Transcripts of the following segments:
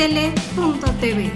tele.tv.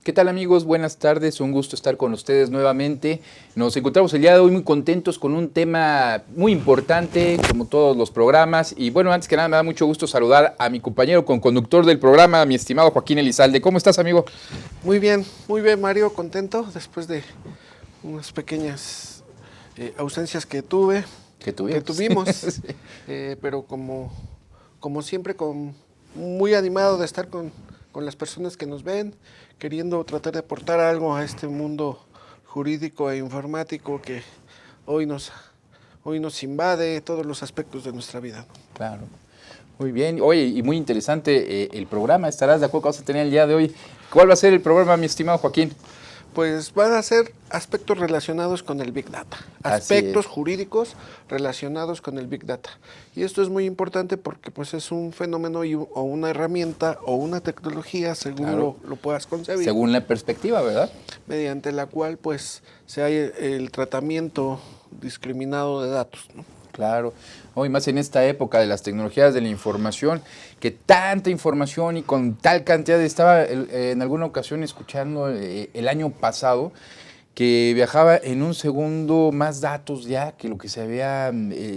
¿Qué tal, amigos? Buenas tardes, un gusto estar con ustedes nuevamente. Nos encontramos el día de hoy muy contentos con un tema muy importante, como todos los programas. Y bueno, antes que nada me da mucho gusto saludar a mi compañero conductor del programa, mi estimado Joaquín Elizalde. ¿Cómo estás, amigo? Muy bien, Mario, contento después de unas pequeñas ausencias que tuvimos, Sí. pero como siempre, muy animado de estar con las personas que nos ven, queriendo tratar de aportar algo a este mundo jurídico e informático que hoy nos invade todos los aspectos de nuestra vida, ¿no? Claro. Muy bien. Oye, y muy interesante el programa. ¿Estarás de acuerdo que vamos a tener el día de hoy? ¿Cuál va a ser el programa, mi estimado Joaquín? Pues van a ser aspectos relacionados con el Big Data, aspectos jurídicos relacionados con el Big Data. Y esto es muy importante porque pues es un fenómeno o una herramienta o una tecnología, según Claro, lo puedas concebir. según la perspectiva, ¿verdad? Mediante la cual pues se hay el tratamiento discriminado de datos, ¿no? Claro, hoy más en esta época de las tecnologías de la información, que tanta información y con tal cantidad, estaba en alguna ocasión escuchando el año pasado que viajaba en un segundo más datos ya que lo que se había,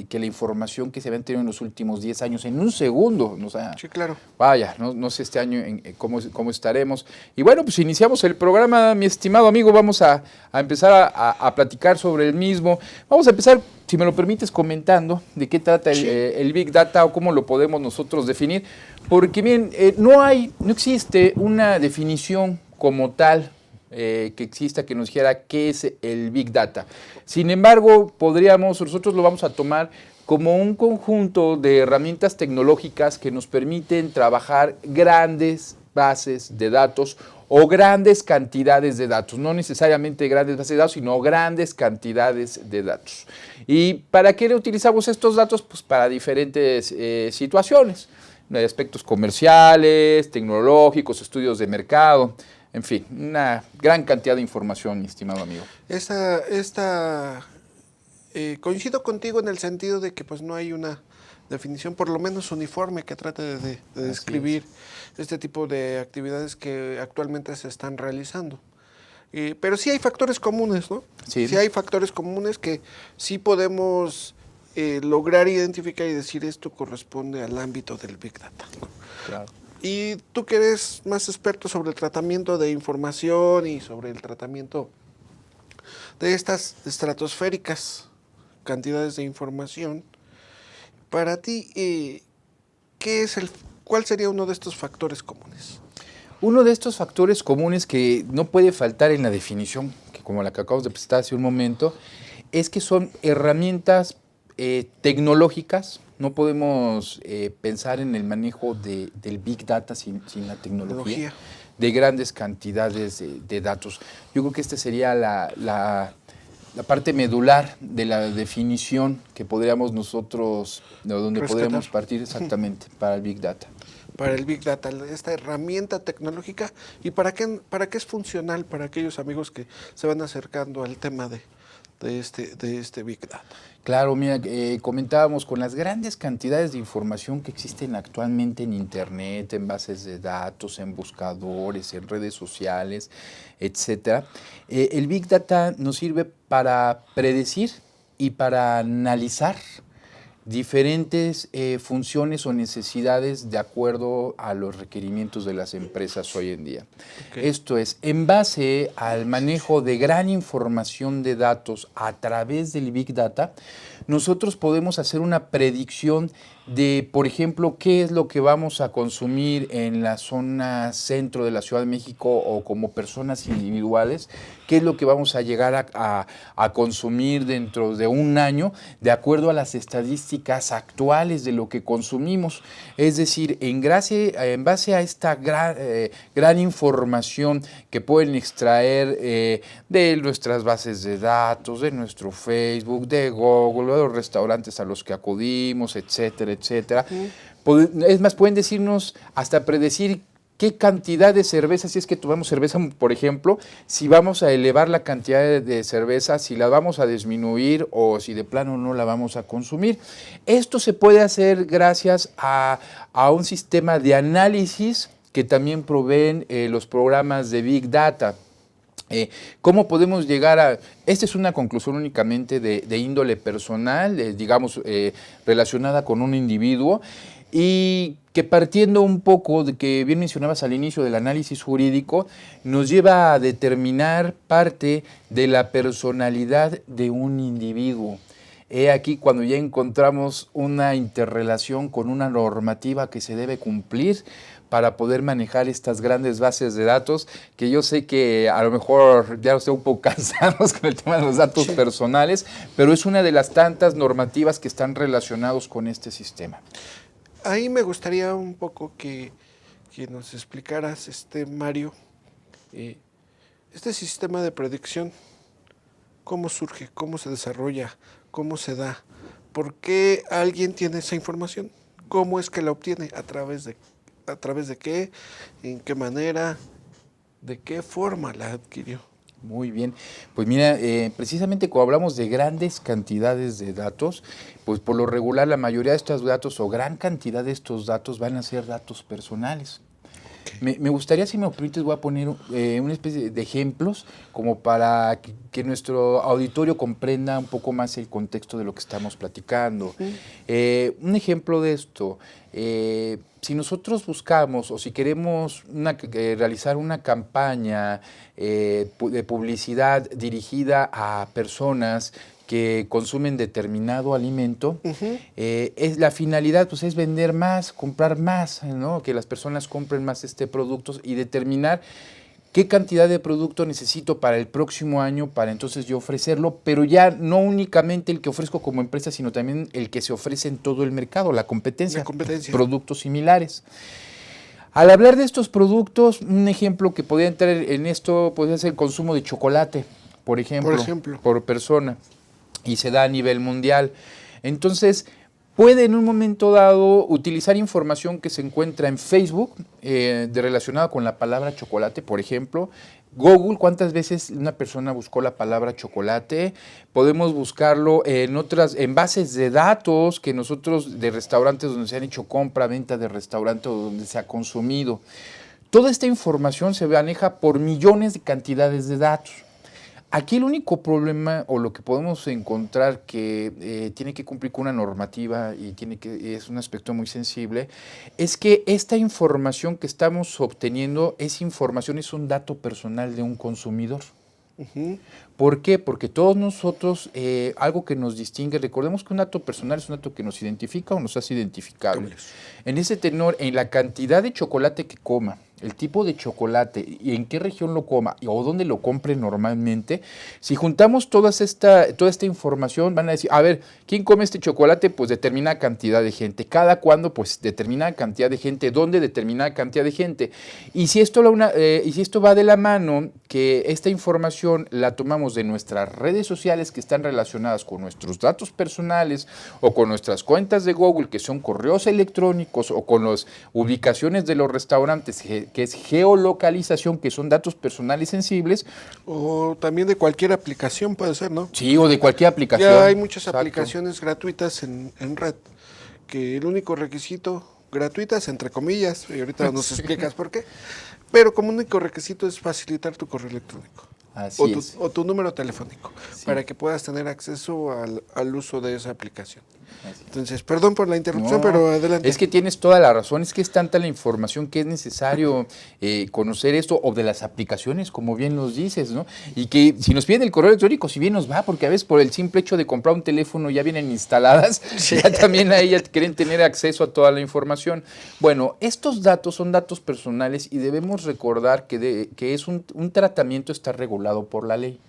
que la información que se habían tenido en los últimos 10 años, en un segundo, o sea, Sí, claro. vaya, no sé este año cómo estaremos. Y bueno, pues iniciamos el programa, mi estimado amigo, vamos a empezar a platicar sobre el mismo. Vamos a empezar, si me lo permites, comentando de qué trata el Big Data o cómo lo podemos nosotros definir, porque bien, no existe una definición como tal que exista, que nos dijera qué es el Big Data. Sin embargo, nosotros lo vamos a tomar como un conjunto de herramientas tecnológicas que nos permiten trabajar grandes bases de datos o grandes cantidades de datos, no necesariamente grandes bases de datos, sino grandes cantidades de datos. ¿Y para qué utilizamos estos datos? Pues para diferentes situaciones, de aspectos comerciales, tecnológicos, estudios de mercado. En fin, una gran cantidad de información, mi estimado amigo. Coincido contigo en el sentido de que pues no hay una definición por lo menos uniforme que trate de describir este tipo de actividades que actualmente se están realizando. Pero sí hay factores comunes, ¿no? Sí. Sí hay factores comunes que sí podemos lograr identificar y decir esto corresponde al ámbito del Big Data. Claro. Y tú que eres más experto sobre el tratamiento de información y sobre el tratamiento de estas estratosféricas cantidades de información, para ti, ¿cuál sería uno de estos factores comunes? Uno de estos factores comunes que no puede faltar en la definición, que como la que acabamos de presentar hace un momento, es que son herramientas tecnológicas. No podemos pensar en el manejo del Big Data sin la tecnología de grandes cantidades de datos. Yo creo que esta sería la parte medular de la definición que podríamos nosotros, de donde podríamos partir exactamente para el Big Data. Para el Big Data, esta herramienta tecnológica, ¿y para qué es funcional para aquellos amigos que se van acercando al tema de este Big Data? Claro, mira, comentábamos con las grandes cantidades de información que existen actualmente en Internet, en bases de datos, en buscadores, en redes sociales, etcétera. El Big Data nos sirve para predecir y para analizar diferentes funciones o necesidades de acuerdo a los requerimientos de las empresas hoy en día. Okay. Esto es, en base al manejo de gran información de datos a través del Big Data, nosotros podemos hacer una predicción de, por ejemplo, qué es lo que vamos a consumir en la zona centro de la Ciudad de México o como personas individuales, qué es lo que vamos a llegar a consumir dentro de un año, de acuerdo a las estadísticas actuales de lo que consumimos. Es decir, en base a esta gran información que pueden extraer de nuestras bases de datos, de nuestro Facebook, de Google, de los restaurantes a los que acudimos, etcétera, etcétera. Es más, pueden decirnos, hasta predecir qué cantidad de cerveza, si es que tomamos cerveza, por ejemplo, si vamos a elevar la cantidad de cerveza, si la vamos a disminuir o si de plano no la vamos a consumir. Esto se puede hacer gracias a un sistema de análisis que también proveen los programas de Big Data. ¿Cómo podemos llegar a...? Esta es una conclusión únicamente de índole personal, digamos, relacionada con un individuo, y que partiendo un poco de que bien mencionabas al inicio del análisis jurídico, nos lleva a determinar parte de la personalidad de un individuo. He aquí cuando ya encontramos una interrelación con una normativa que se debe cumplir para poder manejar estas grandes bases de datos, que yo sé que a lo mejor ya estoy un poco cansados con el tema de los datos personales, pero es una de las tantas normativas que están relacionados con este sistema. Ahí me gustaría un poco que nos explicaras, Mario, este sistema de predicción, ¿cómo surge? ¿Cómo se desarrolla? ¿Cómo se da? ¿Por qué alguien tiene esa información? ¿Cómo es que la obtiene? ¿A través de qué? ¿En qué manera? ¿De qué forma la adquirió? Muy bien, pues mira, precisamente cuando hablamos de grandes cantidades de datos, pues por lo regular la mayoría de estos datos o gran cantidad de estos datos van a ser datos personales. Me gustaría, si me permites, voy a poner una especie de ejemplos como para que nuestro auditorio comprenda un poco más el contexto de lo que estamos platicando. Un ejemplo de esto, si nosotros buscamos o si queremos realizar una campaña de publicidad dirigida a personas que consumen determinado alimento, la finalidad pues, es vender más, comprar más, ¿no? Que las personas compren más productos y determinar qué cantidad de producto necesito para el próximo año para entonces yo ofrecerlo, pero ya no únicamente el que ofrezco como empresa, sino también el que se ofrece en todo el mercado, la competencia. Productos similares. Al hablar de estos productos, un ejemplo que podría entrar en esto podría ser el consumo de chocolate, por ejemplo, por persona. Y se da a nivel mundial. Entonces, puede en un momento dado utilizar información que se encuentra en Facebook, relacionada con la palabra chocolate, por ejemplo. Google, ¿cuántas veces una persona buscó la palabra chocolate? Podemos buscarlo en bases de datos que nosotros, de restaurantes donde se han hecho compra, venta de restaurantes donde se ha consumido. Toda esta información se maneja por millones de cantidades de datos. Aquí el único problema o lo que podemos encontrar que tiene que cumplir con una normativa y es un aspecto muy sensible, es que esta información que estamos obteniendo es un dato personal de un consumidor. ¿Por qué? Porque todos nosotros, algo que nos distingue, recordemos que un dato personal es un dato que nos identifica o nos hace identificables. En ese tenor, en la cantidad de chocolate que coma, el tipo de chocolate y en qué región lo coma o dónde lo compre normalmente, si juntamos toda esta información, van a decir, a ver, ¿quién come este chocolate? Pues determinada cantidad de gente. ¿Cada cuándo? Pues determinada cantidad de gente. ¿Dónde? Determinada cantidad de gente. Y si esto va de la mano, que esta información la tomamos de nuestras redes sociales que están relacionadas con nuestros datos personales o con nuestras cuentas de Google, que son correos electrónicos, o con las ubicaciones de los restaurantes, que es geolocalización, que son datos personales sensibles. O también de cualquier aplicación puede ser, ¿no? Sí, o de cualquier aplicación. Ya hay muchas aplicaciones gratuitas en red, que el único requisito, gratuitas entre comillas, y ahorita nos explicas por qué, pero como único requisito es facilitar tu correo electrónico. Así es. o tu número telefónico, Sí. para que puedas tener acceso al uso de esa aplicación. Así es. Entonces, perdón por la interrupción, No, pero adelante. es que tienes toda la razón, es que es tanta la información que es necesario conocer esto, o de las aplicaciones, como bien nos dices, ¿no? Y que si nos piden el correo electrónico, si bien nos va, porque a veces por el simple hecho de comprar un teléfono ya vienen instaladas, ya también ahí ya quieren tener acceso a toda la información. Bueno, estos datos son datos personales y debemos recordar que es un tratamiento está regulado por la ley.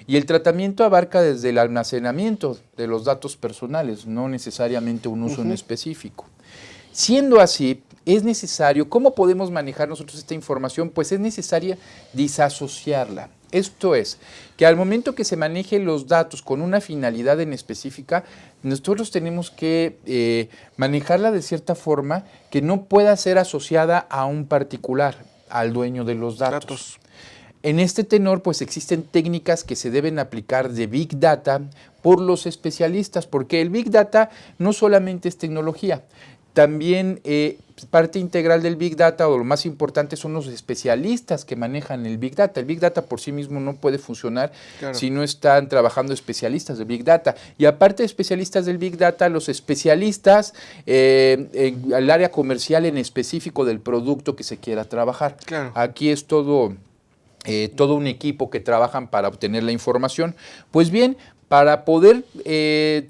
Y el tratamiento abarca desde el almacenamiento de los datos personales, no necesariamente un uso en específico. Siendo así, es necesario, ¿cómo podemos manejar nosotros esta información? Pues es necesaria disasociarla. Esto es, que al momento que se manejen los datos con una finalidad en específica, nosotros tenemos que manejarla de cierta forma que no pueda ser asociada a un particular, al dueño de los datos. En este tenor, pues existen técnicas que se deben aplicar de Big Data por los especialistas, porque el Big Data no solamente es tecnología, también parte integral del Big Data, o lo más importante, son los especialistas que manejan el Big Data. El Big Data por sí mismo no puede funcionar si no están trabajando especialistas del Big Data. Y aparte de especialistas del Big Data, los especialistas en el área comercial en específico del producto que se quiera trabajar. Claro. Aquí es todo un equipo que trabajan para obtener la información. Pues bien, para poder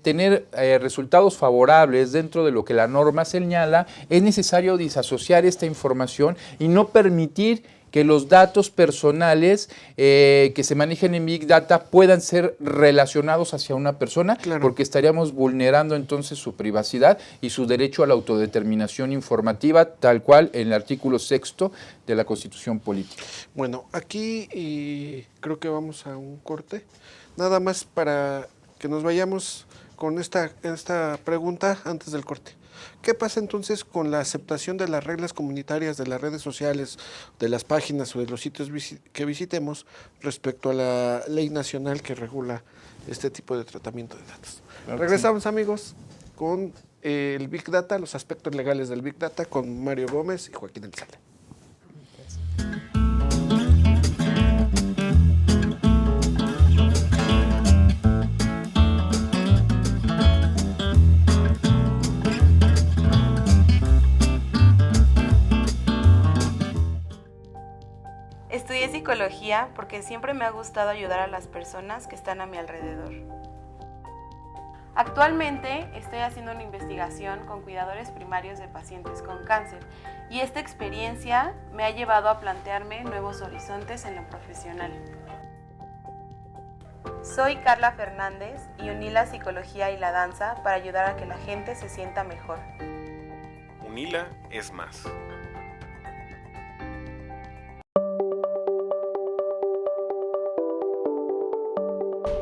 tener resultados favorables dentro de lo que la norma señala, es necesario disasociar esta información y no permitir que los datos personales que se manejen en Big Data puedan ser relacionados hacia una persona, porque estaríamos vulnerando entonces su privacidad y su derecho a la autodeterminación informativa, tal cual en el artículo 6º de la Constitución Política. Bueno, aquí creo que vamos a un corte. Nada más para que nos vayamos con esta pregunta antes del corte. ¿Qué pasa entonces con la aceptación de las reglas comunitarias de las redes sociales, de las páginas o de los sitios que visitemos respecto a la ley nacional que regula este tipo de tratamiento de datos? Claro. Regresamos, amigos, con el Big Data, los aspectos legales del Big Data, con Mario Gómez y Joaquín Elizalde. Estudié psicología porque siempre me ha gustado ayudar a las personas que están a mi alrededor. Actualmente estoy haciendo una investigación con cuidadores primarios de pacientes con cáncer y esta experiencia me ha llevado a plantearme nuevos horizontes en lo profesional. Soy Carla Fernández y uní la psicología y la danza para ayudar a que la gente se sienta mejor. UNILA es más.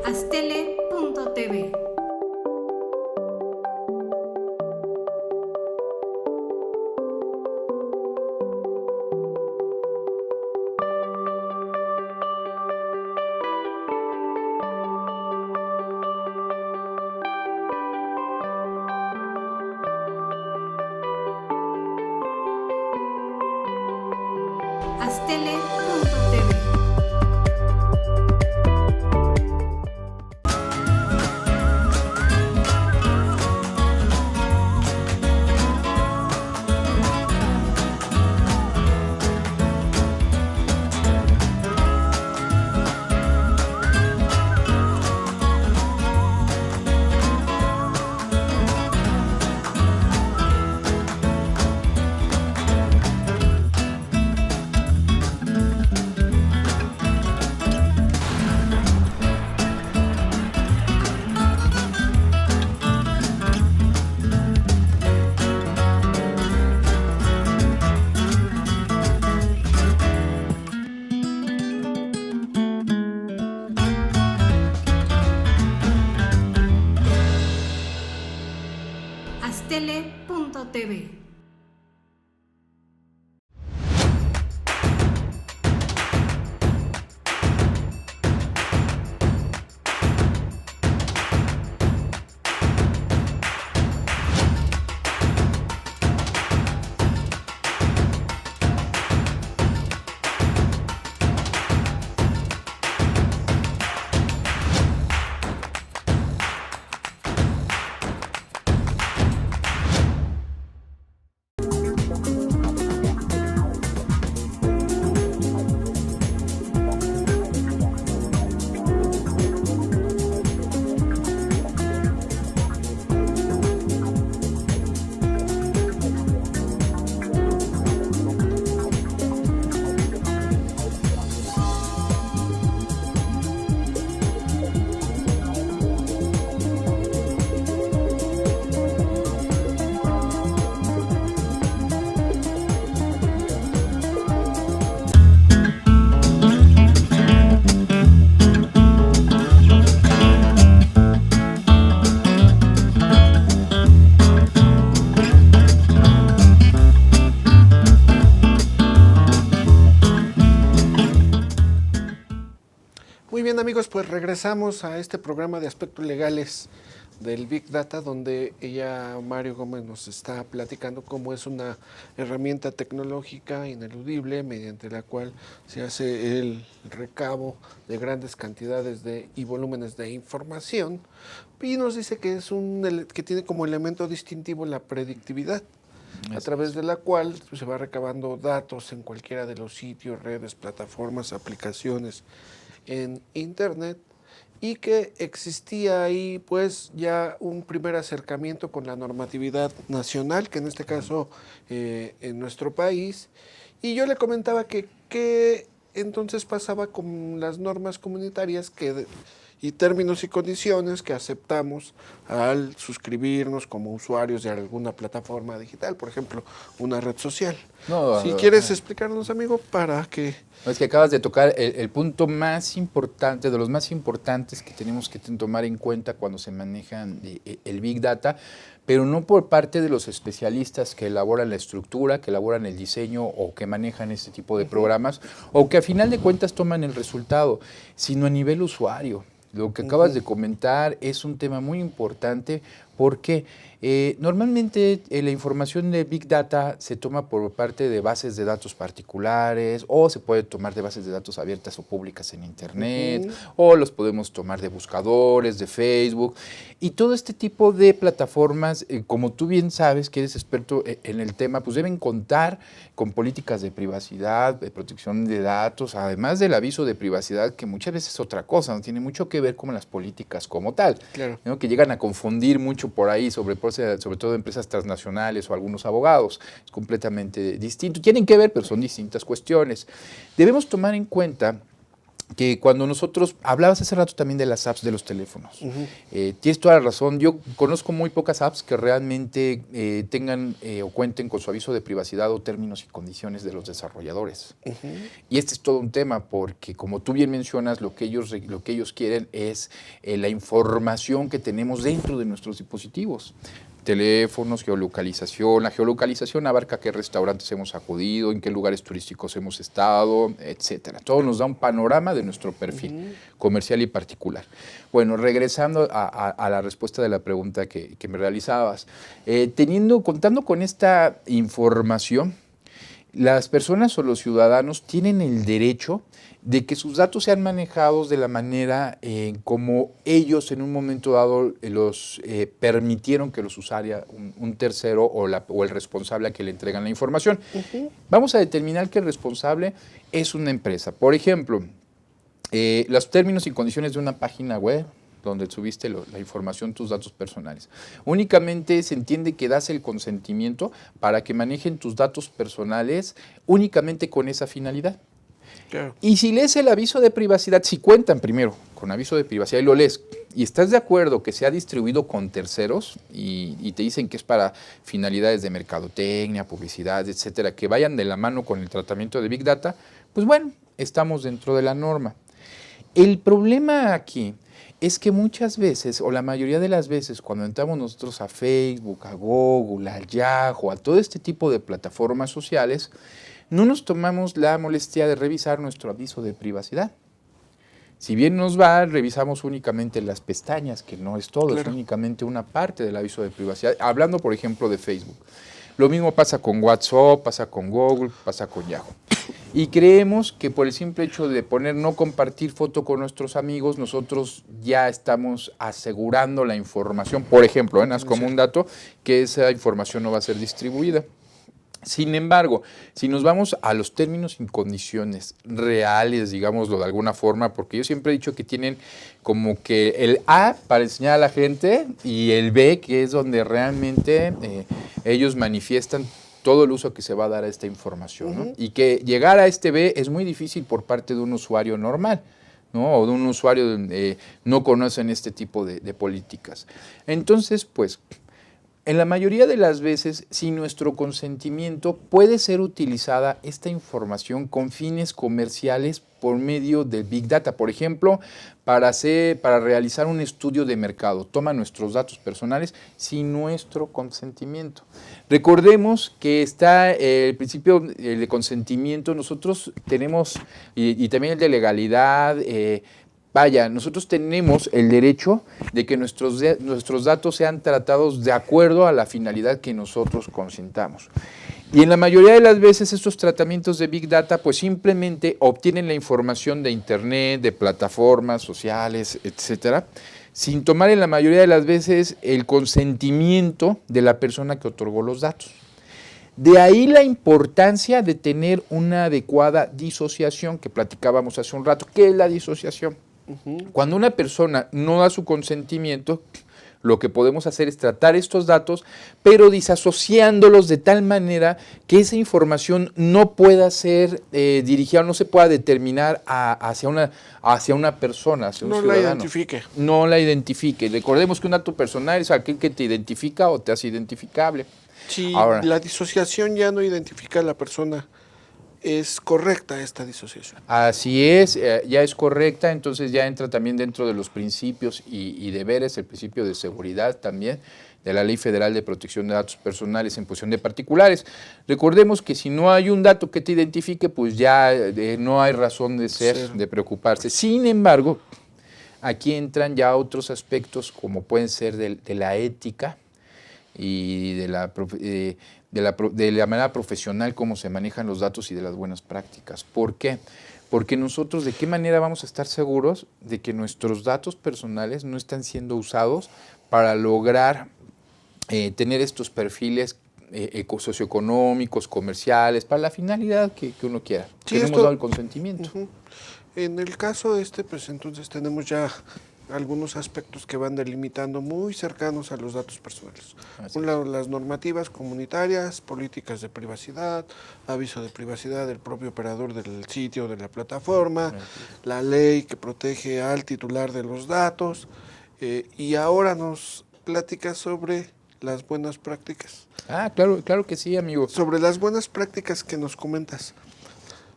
Astele.tv. Astele.tv. Astele.tv. amigos, pues regresamos a este programa de aspectos legales del Big Data, donde Mario Gómez nos está platicando cómo es una herramienta tecnológica ineludible mediante la cual se hace el recabo de grandes cantidades y volúmenes de información, y nos dice que que tiene como elemento distintivo la predictividad, a través de la cual pues, se va recabando datos en cualquiera de los sitios, redes, plataformas, aplicaciones en Internet, y que existía ahí pues ya un primer acercamiento con la normatividad nacional, que en este caso en nuestro país, y yo le comentaba que entonces pasaba con las normas comunitarias y términos y condiciones que aceptamos al suscribirnos como usuarios de alguna plataforma digital, por ejemplo, una red social. Si quieres explicarnos, amigo, para que... Es que acabas de tocar el punto más importante, de los más importantes que tenemos que tomar en cuenta cuando se manejan el Big Data, pero no por parte de los especialistas que elaboran la estructura, que elaboran el diseño o que manejan este tipo de programas, o que a final de cuentas toman el resultado, sino a nivel usuario. Lo que acabas de comentar es un tema muy importante porque normalmente la información de Big Data se toma por parte de bases de datos particulares, o se puede tomar de bases de datos abiertas o públicas en Internet, o los podemos tomar de buscadores, de Facebook, y todo este tipo de plataformas, como tú bien sabes que eres experto en el tema, pues deben contar con políticas de privacidad, de protección de datos, además del aviso de privacidad, que muchas veces es otra cosa, no tiene mucho que ver con las políticas como tal, Claro. ¿no? Que llegan a confundir mucho por ahí, sobre todo empresas transnacionales o algunos abogados. Es completamente distinto. Tienen que ver, pero son distintas cuestiones. Debemos tomar en cuenta que cuando nosotros, hablabas hace rato también de las apps de los teléfonos, tienes toda la razón. Yo conozco muy pocas apps que realmente tengan o cuenten con su aviso de privacidad o términos y condiciones de los desarrolladores. Y este es todo un tema porque, como tú bien mencionas, lo que ellos quieren es la información que tenemos dentro de nuestros dispositivos. Teléfonos, geolocalización. La geolocalización abarca qué restaurantes hemos acudido, en qué lugares turísticos hemos estado, etcétera. Todo nos da un panorama de nuestro perfil comercial y particular. Bueno, regresando a la respuesta de la pregunta que me realizabas, contando con esta información, las personas o los ciudadanos tienen el derecho de que sus datos sean manejados de la manera como ellos en un momento dado los permitieron que los usara un tercero o el responsable a que le entregan la información. Vamos a determinar que el responsable es una empresa. Por ejemplo, los términos y condiciones de una página web donde subiste la información, tus datos personales. Únicamente se entiende que das el consentimiento para que manejen tus datos personales únicamente con esa finalidad. Claro. Y si lees el aviso de privacidad, si cuentan primero con aviso de privacidad y lo lees, y estás de acuerdo que se ha distribuido con terceros y te dicen que es para finalidades de mercadotecnia, publicidad, etcétera, que vayan de la mano con el tratamiento de Big Data, pues bueno, estamos dentro de la norma. El problema aquí es que muchas veces, o la mayoría de las veces, cuando entramos nosotros a Facebook, a Google, a Yahoo, a todo este tipo de plataformas sociales, no nos tomamos la molestia de revisar nuestro aviso de privacidad. Si bien nos va, revisamos únicamente las pestañas, que no es todo, es únicamente una parte del aviso de privacidad. Hablando, por ejemplo, de Facebook. Lo mismo pasa con WhatsApp, pasa con Google, pasa con Yahoo. Y creemos que por el simple hecho de poner no compartir foto con nuestros amigos, nosotros ya estamos asegurando la información. Por ejemplo, como un dato, que esa información no va a ser distribuida. Sin embargo, si nos vamos a los términos y condiciones reales, digámoslo de alguna forma, porque yo siempre he dicho que tienen como que el A para enseñar a la gente y el B, que es donde realmente ellos manifiestan todo el uso que se va a dar a esta información, ¿no? Y que llegar a este B es muy difícil por parte de un usuario normal, ¿no? O de un usuario donde no conocen este tipo de políticas. Entonces, pues, en la mayoría de las veces, sin nuestro consentimiento, puede ser utilizada esta información con fines comerciales por medio del Big Data. Por ejemplo, para realizar un estudio de mercado, toma nuestros datos personales sin nuestro consentimiento. Recordemos que está el principio de consentimiento, nosotros tenemos, y también el de legalidad, Vaya, nosotros tenemos el derecho de que nuestros datos sean tratados de acuerdo a la finalidad que nosotros consintamos. Y en la mayoría de las veces estos tratamientos de Big Data pues simplemente obtienen la información de Internet, de plataformas sociales, etcétera, sin tomar en la mayoría de las veces el consentimiento de la persona que otorgó los datos. De ahí la importancia de tener una adecuada disociación que platicábamos hace un rato. ¿Qué es la disociación? Cuando una persona no da su consentimiento, lo que podemos hacer es tratar estos datos, pero disasociándolos de tal manera que esa información no pueda ser dirigida, no se pueda determinar hacia una persona, hacia un ciudadano. No la identifique. No la identifique. Recordemos que un dato personal es aquel que te identifica o te hace identificable. Si Ahora, la disociación ya no identifica a la persona, ¿es correcta esta disociación? así es, ya es correcta, entonces ya entra también dentro de los principios y deberes, el principio de seguridad también, de la Ley Federal de Protección de Datos Personales en posesión de particulares. Recordemos que si no hay un dato que te identifique, pues ya no hay razón de ser, de preocuparse. Sin embargo, aquí entran ya otros aspectos como pueden ser de la ética y de la manera profesional cómo se manejan los datos y de las buenas prácticas. ¿Por qué? Porque nosotros, ¿de qué manera vamos a estar seguros de que nuestros datos personales no están siendo usados para lograr tener estos perfiles socioeconómicos, comerciales, para la finalidad que uno quiera? Sí, Tenemos dado el consentimiento. En el caso pues entonces tenemos ya algunos aspectos que van delimitando muy cercanos a los datos personales. Por un lado, las normativas comunitarias, políticas de privacidad, aviso de privacidad del propio operador del sitio, de la plataforma, la ley que protege al titular de los datos, y ahora nos platicas sobre las buenas prácticas. Ah, claro que sí, amigo. Sobre las buenas prácticas que nos comentas.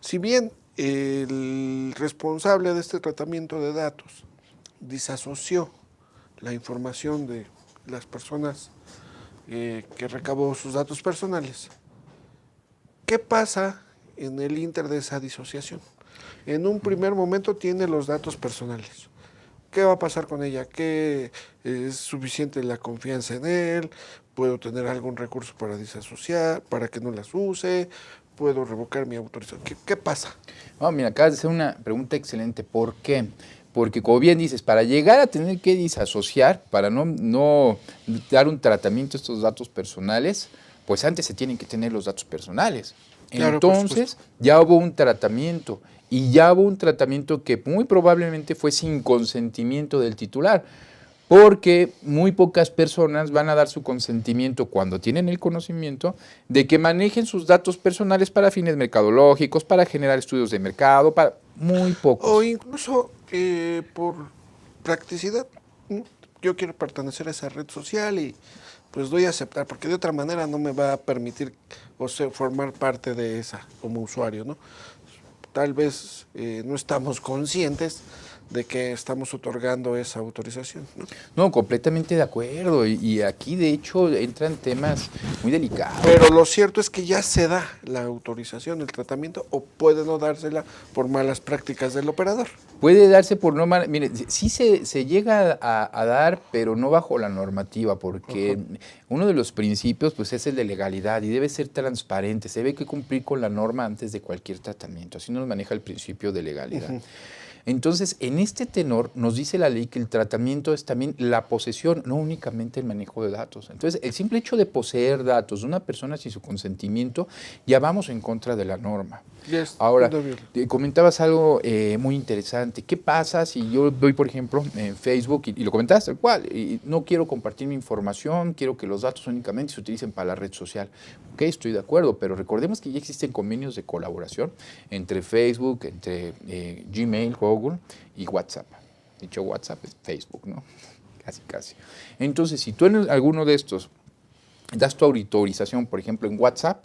Si bien el responsable de este tratamiento de datos disasoció la información de las personas que recabó sus datos personales, ¿qué pasa en el inter de esa disociación? En un primer momento tiene los datos personales. ¿Qué va a pasar con ella? ¿Qué es suficiente la confianza en él? ¿Puedo tener algún recurso para disasociar, para que no las use? ¿Puedo revocar mi autorización? ¿Qué pasa? Mira, acabas de hacer una pregunta excelente. ¿Por qué? Porque, como bien dices, para llegar a tener que disasociar, para no dar un tratamiento a estos datos personales, pues antes se tienen que tener los datos personales. Claro, entonces, ya hubo un tratamiento, y ya hubo un tratamiento que muy probablemente fue sin consentimiento del titular, porque muy pocas personas van a dar su consentimiento cuando tienen el conocimiento de que manejen sus datos personales para fines mercadológicos, para generar estudios de mercado, para muy pocos. O incluso por practicidad. Yo quiero pertenecer a esa red social y pues doy a aceptar, porque de otra manera no me va a permitir formar parte de esa como usuario, ¿no? Tal vez no estamos conscientes de que estamos otorgando esa autorización, ¿no? No, completamente de acuerdo. Y aquí, de hecho, entran temas muy delicados. Pero lo cierto es que ya se da la autorización, el tratamiento, o puede no dársela por malas prácticas del operador. Puede darse por no... Mire, sí se llega a dar, pero no bajo la normativa, porque uno de los principios pues, es el de legalidad y debe ser transparente. Se debe que cumplir con la norma antes de cualquier tratamiento. Así nos maneja el principio de legalidad. Entonces, en este tenor nos dice la ley que el tratamiento es también la posesión, no únicamente el manejo de datos. Entonces, el simple hecho de poseer datos de una persona sin su consentimiento, ya vamos en contra de la norma. Yes, ahora, comentabas algo muy interesante. ¿Qué pasa si yo doy, por ejemplo, en Facebook, y lo comentaste tal cual, y no quiero compartir mi información, quiero que los datos únicamente se utilicen para la red social? Ok, estoy de acuerdo, pero recordemos que ya existen convenios de colaboración entre Facebook, entre Gmail, Google y WhatsApp. Dicho WhatsApp es Facebook, ¿no? Casi. Entonces, si tú en alguno de estos das tu autorización, por ejemplo, en WhatsApp,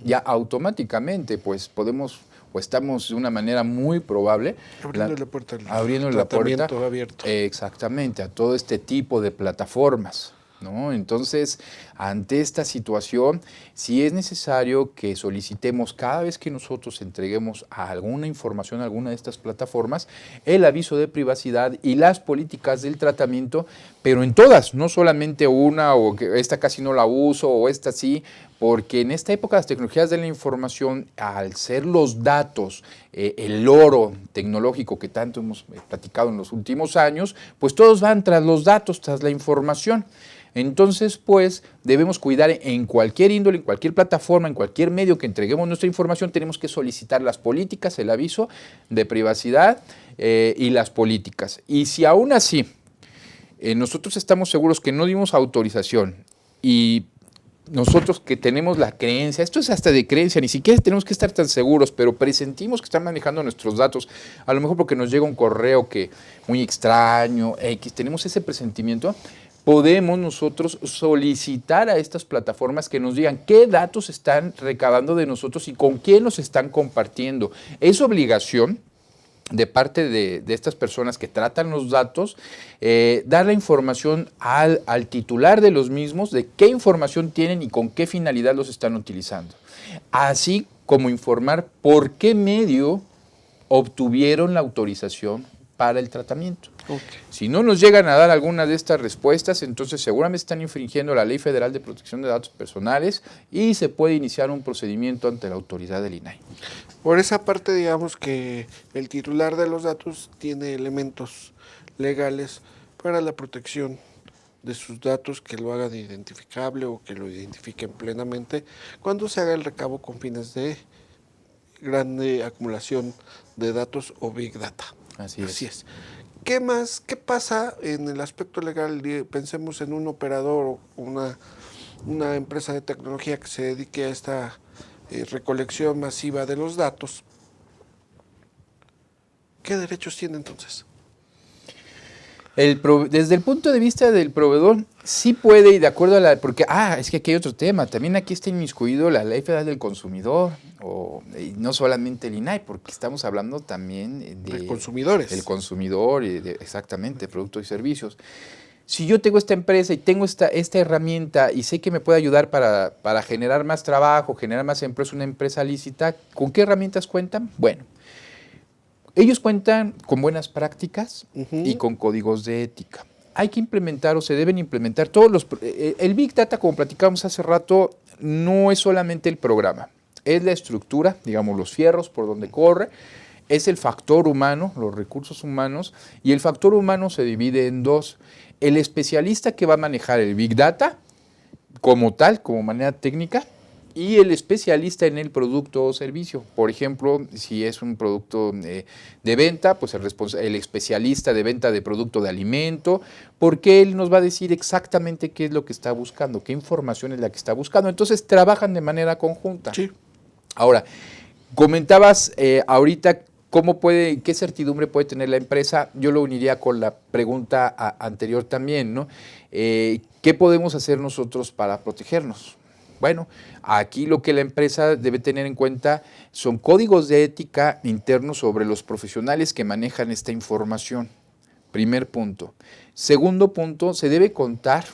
ya automáticamente pues podemos o estamos de una manera muy probable abriendo la puerta abierto. Exactamente, a todo este tipo de plataformas. ¿no? Entonces, ante esta situación, sí es necesario que solicitemos cada vez que nosotros entreguemos alguna información a alguna de estas plataformas, el aviso de privacidad y las políticas del tratamiento, pero en todas, no solamente una o que esta casi no la uso o esta sí, porque en esta época las tecnologías de la información, al ser los datos, el oro tecnológico que tanto hemos platicado en los últimos años, pues todos van tras los datos, tras la información. Entonces, pues, debemos cuidar en cualquier índole, en cualquier plataforma, en cualquier medio que entreguemos nuestra información, tenemos que solicitar las políticas, el aviso de privacidad y las políticas. Y si aún así nosotros estamos seguros que no dimos autorización y nosotros que tenemos la creencia, esto es hasta de creencia, ni siquiera tenemos que estar tan seguros, pero presentimos que están manejando nuestros datos, a lo mejor porque nos llega un correo que muy extraño, X, tenemos ese presentimiento, podemos nosotros solicitar a estas plataformas que nos digan qué datos están recabando de nosotros y con quién los están compartiendo. Es obligación de parte de estas personas que tratan los datos, dar la información al titular de los mismos de qué información tienen y con qué finalidad los están utilizando. Así como informar por qué medio obtuvieron la autorización para el tratamiento. Okay. Si no nos llegan a dar alguna de estas respuestas, entonces seguramente están infringiendo la Ley Federal de Protección de Datos Personales y se puede iniciar un procedimiento ante la autoridad del INAI. Por esa parte, digamos que el titular de los datos tiene elementos legales para la protección de sus datos que lo hagan identificable o que lo identifiquen plenamente cuando se haga el recabo con fines de grande acumulación de datos o Big Data. Así es. ¿Qué más? ¿Qué pasa en el aspecto legal? Pensemos en un operador o una empresa de tecnología que se dedique a esta recolección masiva de los datos. ¿Qué derechos tiene entonces? Desde el punto de vista del proveedor, sí puede, y de acuerdo a la... Porque, es que aquí hay otro tema, también aquí está inmiscuido la Ley Federal del Consumidor, y no solamente el INAI, porque estamos hablando también de consumidores. Del consumidor, exactamente, productos y servicios. Si yo tengo esta empresa y tengo esta herramienta y sé que me puede ayudar para generar más trabajo, generar más empleo, es una empresa lícita, ¿con qué herramientas cuentan? Bueno, ellos cuentan con buenas prácticas y con códigos de ética. Hay que implementar o se deben implementar todos los... El Big Data, como platicamos hace rato, no es solamente el programa, es la estructura, digamos, los fierros por donde corre, es el factor humano, los recursos humanos, y el factor humano se divide en dos. El especialista que va a manejar el Big Data como tal, como manera técnica, y el especialista en el producto o servicio. Por ejemplo, si es un producto de venta, pues el especialista de venta de producto de alimento, porque él nos va a decir exactamente qué es lo que está buscando, qué información es la que está buscando. Entonces, trabajan de manera conjunta. Sí. Ahora, comentabas ahorita qué certidumbre puede tener la empresa. Yo lo uniría con la pregunta anterior también, ¿no? ¿Qué podemos hacer nosotros para protegernos? Bueno, aquí lo que la empresa debe tener en cuenta son códigos de ética internos sobre los profesionales que manejan esta información. Primer punto. Segundo punto, se debe contar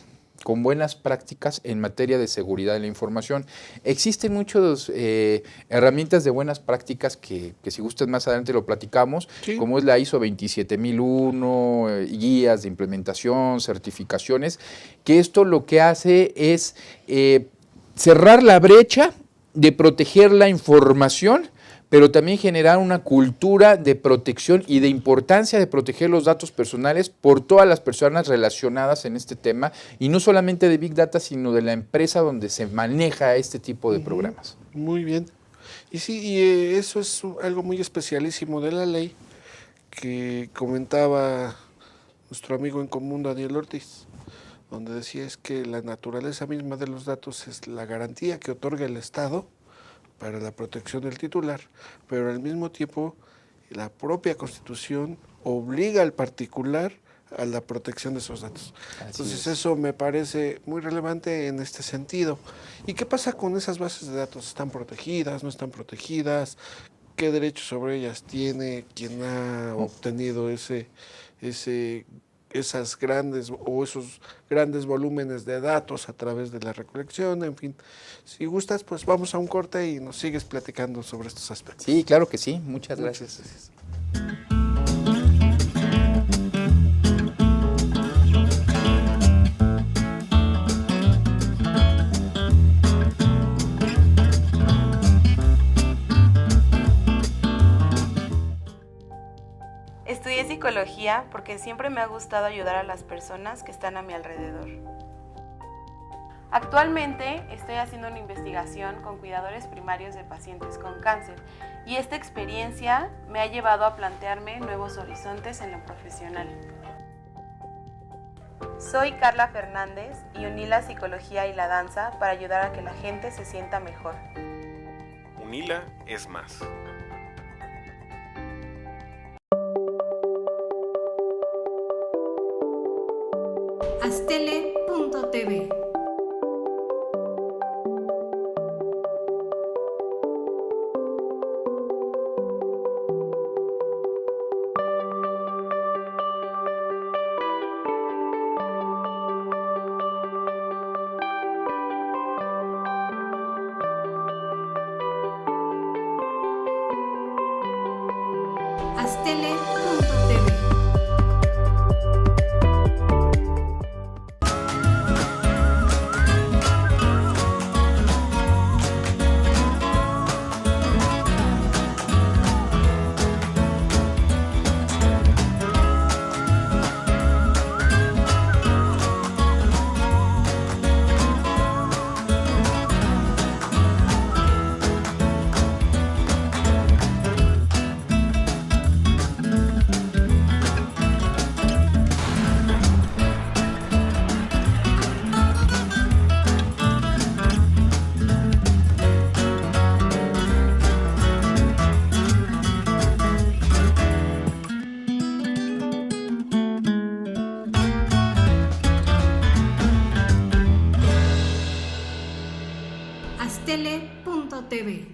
con buenas prácticas en materia de seguridad de la información. Existen muchas herramientas de buenas prácticas que si gustan más adelante lo platicamos, sí, como es la ISO 27001, guías de implementación, certificaciones, que esto lo que hace es cerrar la brecha de proteger la información, pero también generar una cultura de protección y de importancia de proteger los datos personales por todas las personas relacionadas en este tema, y no solamente de Big Data, sino de la empresa donde se maneja este tipo de programas. Muy bien. Y sí, eso es algo muy especialísimo de la ley que comentaba nuestro amigo en común Daniel Ortiz, donde decía es que la naturaleza misma de los datos es la garantía que otorga el Estado para la protección del titular, pero al mismo tiempo la propia Constitución obliga al particular a la protección de esos datos. Entonces eso me parece muy relevante en este sentido. ¿Y qué pasa con esas bases de datos? ¿Están protegidas? ¿No están protegidas? ¿Qué derechos sobre ellas tiene quien ha obtenido ese esas grandes o esos grandes volúmenes de datos a través de la recolección, en fin. Si gustas, pues vamos a un corte y nos sigues platicando sobre estos aspectos. Sí, claro que sí. Muchas gracias. Estudié psicología porque siempre me ha gustado ayudar a las personas que están a mi alrededor. Actualmente estoy haciendo una investigación con cuidadores primarios de pacientes con cáncer y esta experiencia me ha llevado a plantearme nuevos horizontes en lo profesional. Soy Carla Fernández y uní la psicología y la danza para ayudar a que la gente se sienta mejor. UNILA es más. Astele.tv. Astele.tv. Astele.tv.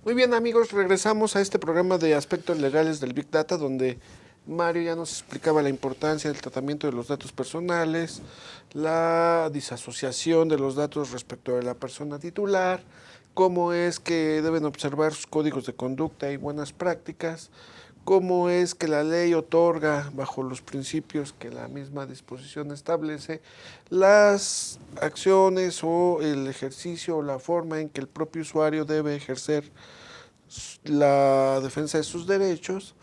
Muy bien, amigos, regresamos a este programa de aspectos legales del Big Data, donde Mario ya nos explicaba la importancia del tratamiento de los datos personales, la disasociación de los datos respecto de la persona titular, cómo es que deben observar sus códigos de conducta y buenas prácticas, cómo es que la ley otorga, bajo los principios que la misma disposición establece, las acciones o el ejercicio o la forma en que el propio usuario debe ejercer la defensa de sus derechos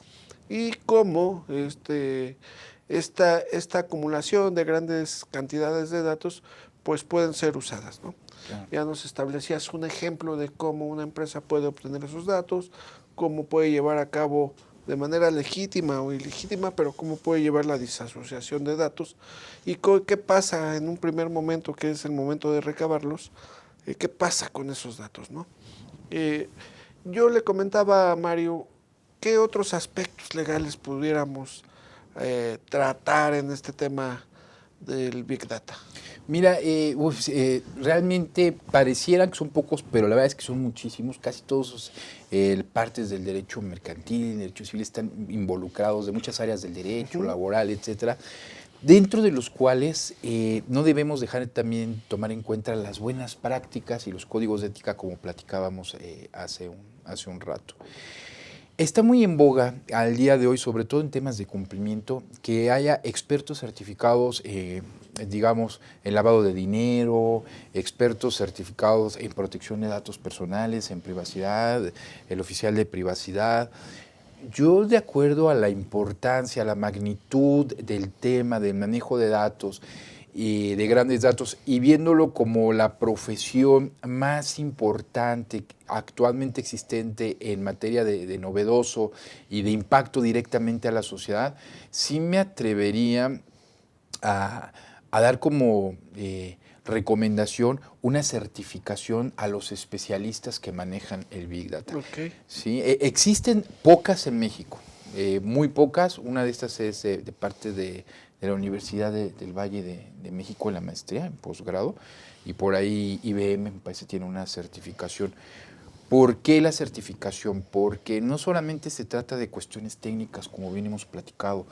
y cómo esta acumulación de grandes cantidades de datos pues pueden ser usadas, ¿no? Claro. Ya nos establecías un ejemplo de cómo una empresa puede obtener esos datos, cómo puede llevar a cabo de manera legítima o ilegítima, pero cómo puede llevar la disasociación de datos y qué pasa en un primer momento, que es el momento de recabarlos, qué pasa con esos datos, ¿no? Yo le comentaba a Mario qué otros aspectos legales pudiéramos tratar en este tema del Big Data? Mira, realmente parecieran que son pocos, pero la verdad es que son muchísimos. Casi todos partes del derecho mercantil, derecho civil están involucrados de muchas áreas del derecho, laboral, etcétera. Dentro de los cuales no debemos dejar también tomar en cuenta las buenas prácticas y los códigos de ética, como platicábamos hace un rato. Está muy en boga al día de hoy, sobre todo en temas de cumplimiento, que haya expertos certificados, digamos, en lavado de dinero, expertos certificados en protección de datos personales, en privacidad, el oficial de privacidad. Yo, de acuerdo a la importancia, a la magnitud del tema del manejo de datos y de grandes datos, y viéndolo como la profesión más importante actualmente existente en materia de novedoso y de impacto directamente a la sociedad, sí me atrevería a dar como recomendación una certificación a los especialistas que manejan el Big Data. Okay. ¿Sí? Existen pocas en México, muy pocas. Una de estas es de parte de la Universidad del Valle de México en la maestría, en posgrado, y por ahí IBM me parece tiene una certificación. ¿Por qué la certificación? Porque no solamente se trata de cuestiones técnicas, como bien hemos platicado,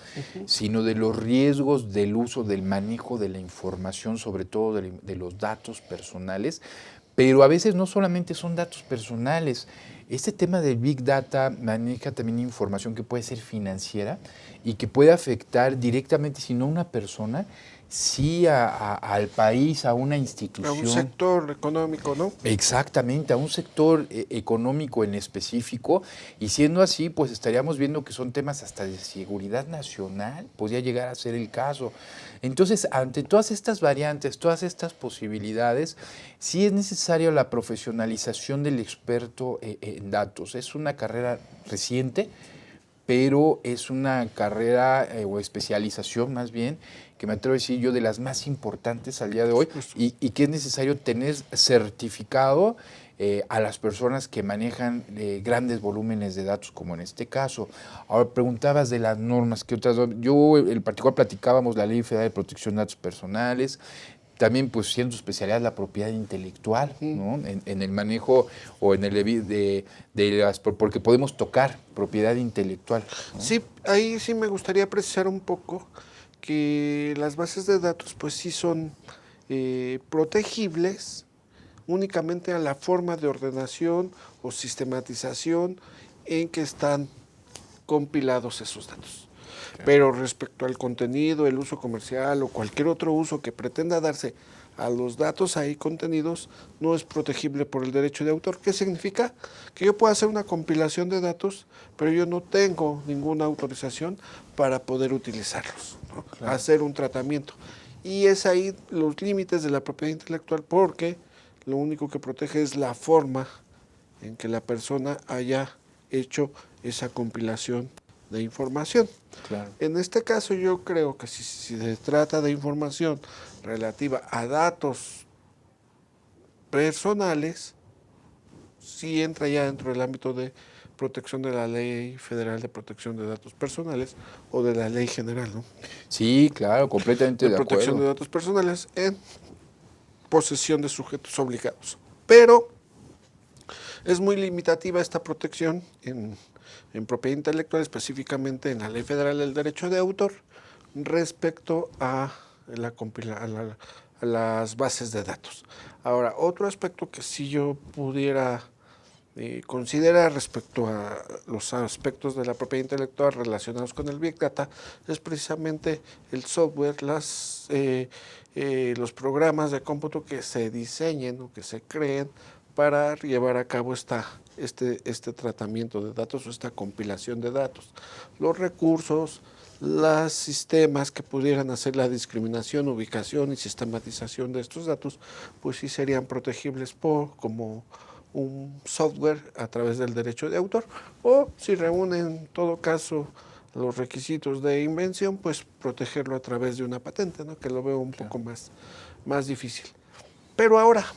sino de los riesgos del uso, del manejo de la información, sobre todo de los datos personales, pero a veces no solamente son datos personales. Este tema del Big Data maneja también información que puede ser financiera y que puede afectar directamente, si no a una persona, sí al país, a una institución. A un sector económico, ¿no? Exactamente, a un sector económico en específico, y siendo así, pues estaríamos viendo que son temas hasta de seguridad nacional, podría llegar a ser el caso. Entonces, ante todas estas variantes, todas estas posibilidades, sí es necesaria la profesionalización del experto en datos. Es una carrera reciente, pero es una carrera o especialización más bien, que me atrevo a decir yo de las más importantes al día de hoy, y que es necesario tener certificado a las personas que manejan grandes volúmenes de datos, como en este caso. Ahora, preguntabas de las normas, ¿qué otras? Yo en particular platicábamos la Ley Federal de Protección de Datos Personales, también pues siendo especialidad la propiedad intelectual, ¿no? En el manejo o en el de las, porque podemos tocar propiedad intelectual, ¿no? Sí, ahí sí me gustaría precisar un poco que las bases de datos pues sí son protegibles únicamente a la forma de ordenación o sistematización en que están compilados esos datos. Pero respecto al contenido, el uso comercial o cualquier otro uso que pretenda darse a los datos ahí contenidos, no es protegible por el derecho de autor. ¿Qué significa? Que yo puedo hacer una compilación de datos, pero yo no tengo ninguna autorización para poder utilizarlos, ¿no? Claro. Hacer un tratamiento. Y es ahí los límites de la propiedad intelectual, porque lo único que protege es la forma en que la persona haya hecho esa compilación de información. Claro. En este caso yo creo que si se trata de información relativa a datos personales, sí entra ya dentro del ámbito de protección de la Ley Federal de Protección de Datos Personales o de la Ley General, ¿no? Sí, claro, completamente de acuerdo. Protección de datos personales en posesión de sujetos obligados. Pero es muy limitativa esta protección en propiedad intelectual, específicamente en la Ley Federal del Derecho de Autor, respecto a las bases de datos. Ahora, otro aspecto que sí yo pudiera considerar respecto a los aspectos de la propiedad intelectual relacionados con el Big Data es precisamente el software, los programas de cómputo que se diseñen o que se creen para llevar a cabo este tratamiento de datos o esta compilación de datos. Los recursos, los sistemas que pudieran hacer la discriminación, ubicación y sistematización de estos datos, pues sí serían protegibles como un software a través del derecho de autor, o si reúnen en todo caso los requisitos de invención, pues protegerlo a través de una patente, ¿no? Que lo veo un poco más difícil. Pero ahora,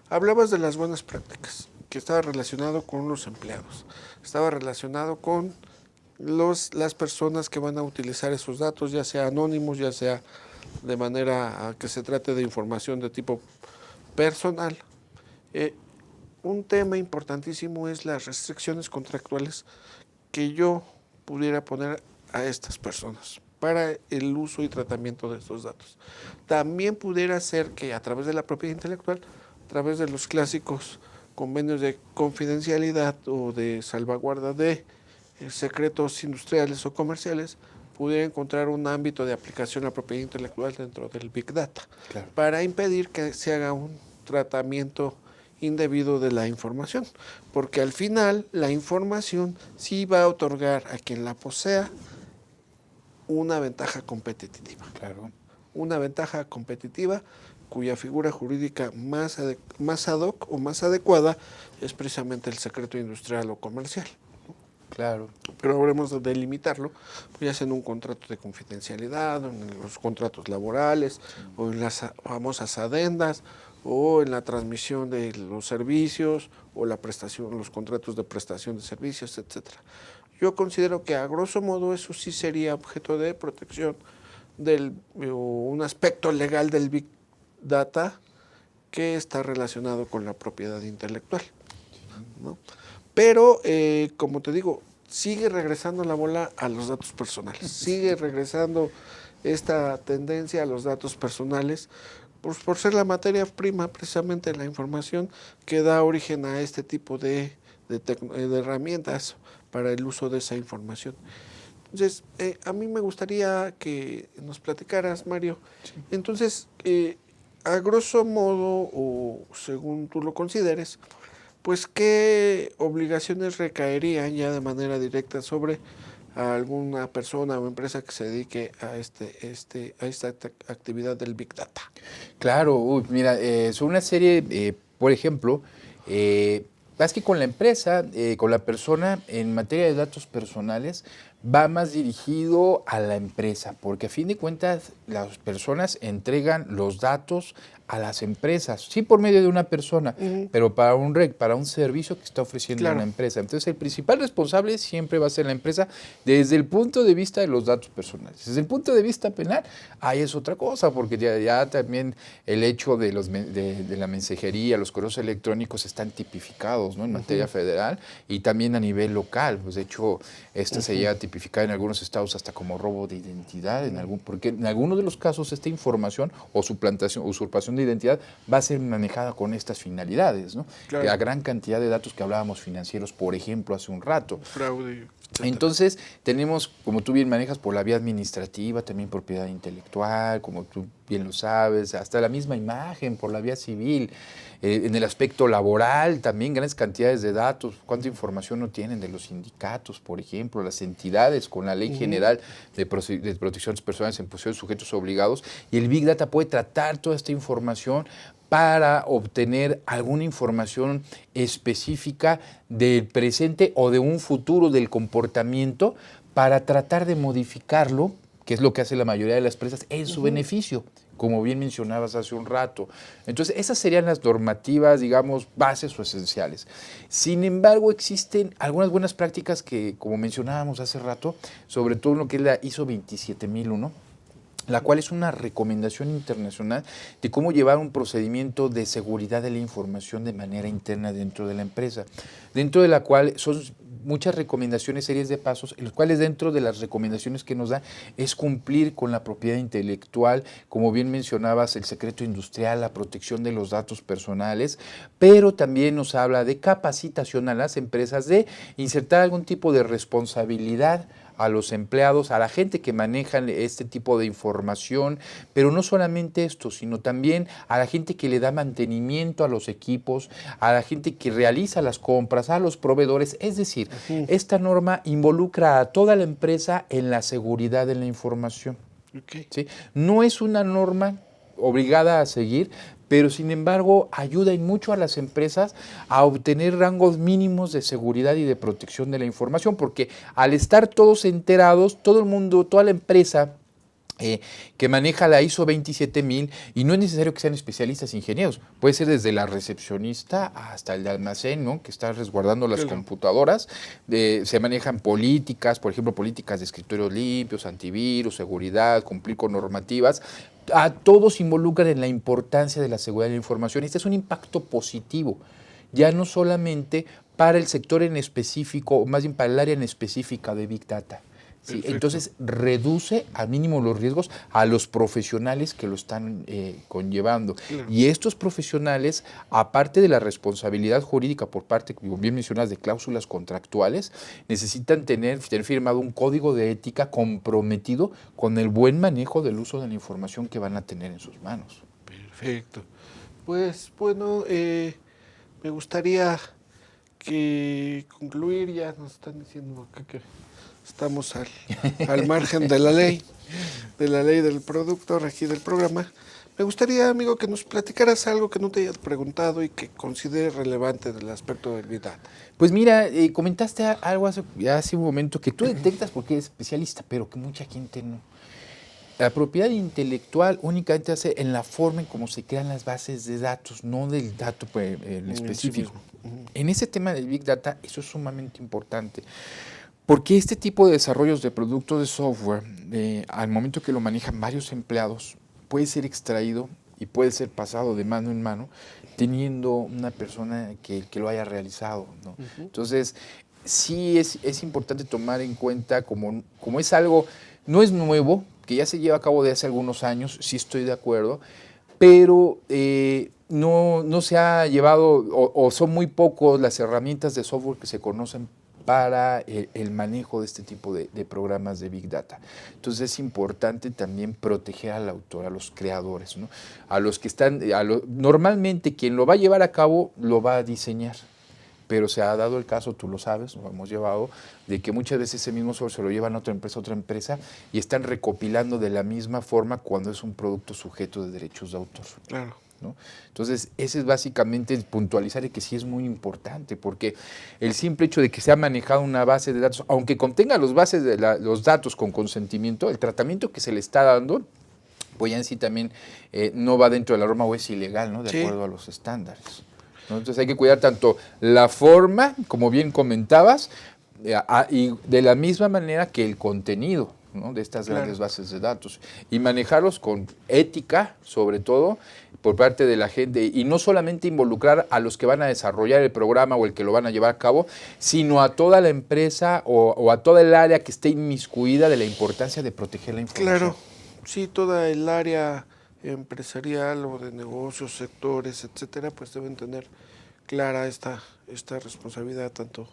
hablabas de las buenas prácticas, que estaba relacionado con los empleados, estaba relacionado con las personas que van a utilizar esos datos, ya sea anónimos, ya sea de manera a que se trate de información de tipo personal. Un tema importantísimo es las restricciones contractuales que yo pudiera poner a estas personas para el uso y tratamiento de estos datos. También pudiera ser que a través de la propiedad intelectual, a través de los clásicos convenios de confidencialidad o de salvaguarda de secretos industriales o comerciales, pudiera encontrar un ámbito de aplicación a la propiedad intelectual dentro del Big Data, Claro. para impedir que se haga un tratamiento indebido de la información, porque al final la información sí va a otorgar a quien la posea una ventaja competitiva. Claro. Una ventaja competitiva cuya figura jurídica más ad hoc o más adecuada es precisamente el secreto industrial o comercial. Claro. Pero habremos de delimitarlo, ya sea en un contrato de confidencialidad, o en los contratos laborales, o en las famosas adendas, o en la transmisión de los servicios, o la prestación, los contratos de prestación de servicios, etcétera. Yo considero que a grosso modo eso sí sería objeto de protección o un aspecto legal del Big Data que está relacionado con la propiedad intelectual, ¿no? Pero, como te digo, sigue regresando la bola a los datos personales, sigue regresando esta tendencia a los datos personales, pues por ser la materia prima, precisamente la información que da origen a este tipo de herramientas para el uso de esa información. Entonces, a mí me gustaría que nos platicaras, Mario. Sí. Entonces, a grosso modo, o según tú lo consideres, pues qué obligaciones recaerían ya de manera directa sobre alguna persona o empresa que se dedique a esta actividad del Big Data. Claro, mira, son una serie, por ejemplo, más que con la empresa, con la persona, en materia de datos personales, va más dirigido a la empresa, porque a fin de cuentas las personas entregan los datos a las empresas, sí por medio de una persona, pero para un servicio que está ofreciendo una empresa. Entonces el principal responsable siempre va a ser la empresa desde el punto de vista de los datos personales. Desde el punto de vista penal, ahí es otra cosa, porque ya también el hecho de la mensajería, los correos electrónicos están tipificados, ¿no?, en materia federal y también a nivel local. Pues de hecho, esto se llega a tipificar en algunos estados hasta como robo de identidad, porque en algunos de los casos esta información o suplantación, usurpación de identidad va a ser manejada con estas finalidades, ¿no? Claro. La gran cantidad de datos que hablábamos financieros, por ejemplo, hace un rato. Fraude, etcétera. Entonces, tenemos, como tú bien manejas, por la vía administrativa, también propiedad intelectual, como tú bien lo sabes, hasta la misma imagen, por la vía civil. En el aspecto laboral, también grandes cantidades de datos. ¿Cuánta información no tienen de los sindicatos, por ejemplo, las entidades con la Ley General de Protección de Personas en Posesión de Sujetos Obligados? Y el Big Data puede tratar toda esta información para obtener alguna información específica del presente o de un futuro del comportamiento para tratar de modificarlo, que es lo que hace la mayoría de las empresas, en su beneficio, como bien mencionabas hace un rato. Entonces, esas serían las normativas, digamos, bases o esenciales. Sin embargo, existen algunas buenas prácticas que, como mencionábamos hace rato, sobre todo lo que es la ISO 27001, la cual es una recomendación internacional de cómo llevar un procedimiento de seguridad de la información de manera interna dentro de la empresa, dentro de la cual son muchas recomendaciones, series de pasos, en los cuales dentro de las recomendaciones que nos da es cumplir con la propiedad intelectual, como bien mencionabas, el secreto industrial, la protección de los datos personales, pero también nos habla de capacitación a las empresas, de insertar algún tipo de responsabilidad a los empleados, a la gente que maneja este tipo de información, pero no solamente esto, sino también a la gente que le da mantenimiento a los equipos, a la gente que realiza las compras, a los proveedores. Es decir, esta norma involucra a toda la empresa en la seguridad de la información. ¿Sí? No es una norma obligada a seguir, pero sin embargo ayuda y mucho a las empresas a obtener rangos mínimos de seguridad y de protección de la información, porque al estar todos enterados, todo el mundo, toda la empresa que maneja la ISO 27000 y no es necesario que sean especialistas ingenieros, puede ser desde la recepcionista hasta el de almacén, ¿no? Que está resguardando las computadoras, se manejan políticas, por ejemplo, políticas de escritorios limpios, antivirus, seguridad, cumplir con normativas. A todos involucran en la importancia de la seguridad de la información. Este es un impacto positivo, ya no solamente para el sector en específico, o más bien para el área en específica de Big Data. Sí, entonces reduce al mínimo los riesgos a los profesionales que lo están conllevando. Claro. Y estos profesionales, aparte de la responsabilidad jurídica por parte, como bien mencionas, de cláusulas contractuales, necesitan tener firmado un código de ética comprometido con el buen manejo del uso de la información que van a tener en sus manos. Perfecto. Pues bueno, me gustaría que concluir, ya nos están diciendo que estamos al margen de la ley del producto, aquí del programa. Me gustaría, amigo, que nos platicaras algo que no te haya preguntado y que consideres relevante del aspecto del Big Data. Pues mira, comentaste algo hace un momento que tú detectas porque eres especialista, pero que mucha gente no. La propiedad intelectual únicamente hace en la forma en cómo se crean las bases de datos, no del dato en específico. Sí, en ese tema del Big Data, eso es sumamente importante. Porque este tipo de desarrollos de productos de software, al momento que lo manejan varios empleados, puede ser extraído y puede ser pasado de mano en mano, teniendo una persona que lo haya realizado, ¿no? Entonces, sí es importante tomar en cuenta, como es algo, no es nuevo, que ya se lleva a cabo de hace algunos años, sí estoy de acuerdo, pero no se ha llevado, o son muy pocos las herramientas de software que se conocen para el manejo de este tipo de programas de Big Data. Entonces es importante también proteger al autor, a los creadores, ¿no? A los que están, normalmente quien lo va a llevar a cabo lo va a diseñar, pero se ha dado el caso, tú lo sabes, lo hemos llevado, de que muchas veces ese mismo software se lo llevan a otra empresa, y están recopilando de la misma forma cuando es un producto sujeto de derechos de autor. Claro. ¿No? Entonces, ese es básicamente puntualizar y que sí es muy importante, porque el simple hecho de que se ha manejado una base de datos, aunque contenga los datos con consentimiento, el tratamiento que se le está dando, pues ya en sí también no va dentro de la norma o es ilegal, ¿no? De acuerdo a los estándares, ¿no? Entonces hay que cuidar tanto la forma, como bien comentabas, y de la misma manera que el contenido, ¿no? De estas grandes bases de datos, y manejarlos con ética, sobre todo, por parte de la gente, y no solamente involucrar a los que van a desarrollar el programa o el que lo van a llevar a cabo, sino a toda la empresa o a toda el área que esté inmiscuida de la importancia de proteger la información. Claro, sí, toda el área empresarial o de negocios, sectores, etcétera, pues deben tener clara esta responsabilidad, tanto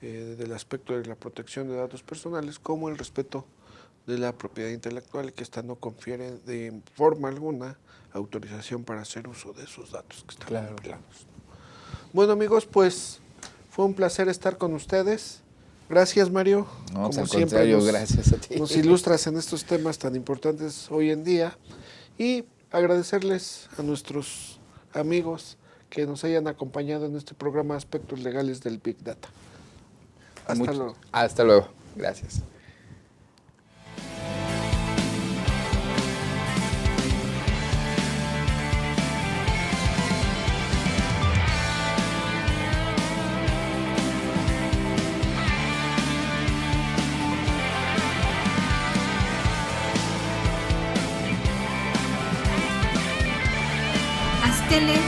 del aspecto de la protección de datos personales como el respeto de la propiedad intelectual, y que esta no confiere de forma alguna autorización para hacer uso de esos datos que están claros. Bueno, amigos, pues fue un placer estar con ustedes. Gracias, Mario. No, como siempre, gracias a ti. Nos ilustras en estos temas tan importantes hoy en día, y agradecerles a nuestros amigos que nos hayan acompañado en este programa Aspectos Legales del Big Data. Hasta luego. Hasta luego. Gracias. Tele